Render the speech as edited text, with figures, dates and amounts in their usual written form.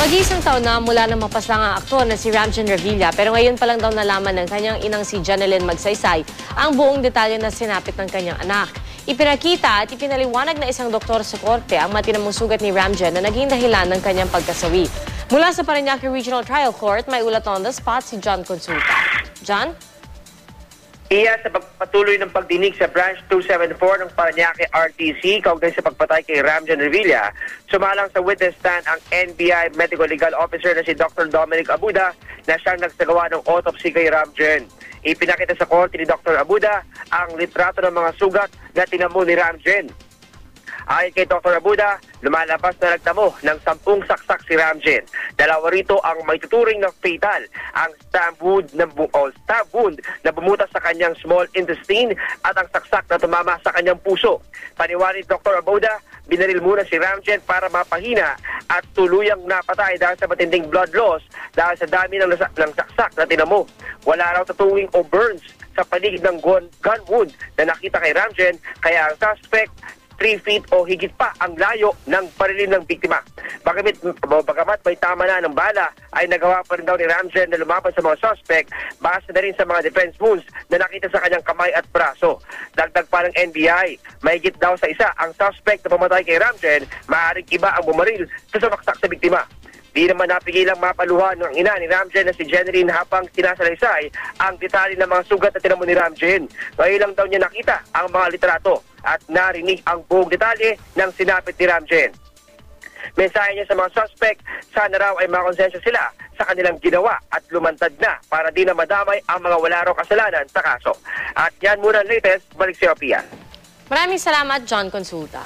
Mag-iisang taon na mula nang mapaslang ang aktor na si Ramjen Revilla, pero ngayon pa lang daw nalaman ng kanyang inang si Janeline Magsaysay ang buong detalye na sinapit ng kanyang anak. Ipinakita at ipinaliwanag na isang doktor sa korte ang matinamong sugat ni Ramjen na naging dahilan ng kanyang pagkasawi. Mula sa Parañaque Regional Trial Court, may ulat on the spot si John Consulta. John? Iya sa pagpatuloy ng pagdinig sa Branch 274 ng Parañaque RTC kaugnay sa pagpatay kay Ramjen Revilla, sumalang sa witness stand ang NBI Medical Legal Officer na si Dr. Dominic Abuda na siyang nagsagawa ng autopsy kay Ramjen. Ipinakita sa korte ni Dr. Abuda ang litrato ng mga sugat na tinamo ni Ramjen. Ayon kay Dr. Abuda, lumalabas na nagtamo ng 10 saksak si Ramjen. Dalawa rito ang may tuturing na fatal, ang stab wound na bumutas sa kanyang small intestine at ang saksak na tumama sa kanyang puso. Paniwala ni Dr. Abuda, binaril muna si Ramjen para mapahina at tuluyang napatay dahil sa matinding blood loss dahil sa dami ng saksak na tinamo. Wala raw tatuwing o burns sa paligid ng gun wound na nakita kay Ramjen, kaya ang suspect 3 feet o higit pa ang layo ng parilin ng biktima. Bagamat may tama na ng bala, ay nagawa pa rin daw ni Ramjen na lumaban sa mga suspect base na rin sa mga defense wounds na nakita sa kanyang kamay at braso. Dagdag pa ng NBI, mahigit daw sa isa ang suspect na pumatay kay Ramjen, maaaring iba ang bumaril sa sumaksak sa biktima. Di naman napigilang mapaluhan ng ina ni Ramjen na si Janeline habang sinasalaysay ang detalye ng mga sugat na tinamo ni Ramjen. Ngayon lang daw niya nakita ang mga litrato at narinig ang buong detalye ng sinapit ni Ramjen. Mensahe niya sa mga suspect, sana raw ay makonsensya sila sa kanilang ginawa at lumantad na para di na madamay ang mga wala raw kasalanan sa kaso. At yan muna ang latest, balik sa Pia. Maraming salamat, John Consulta.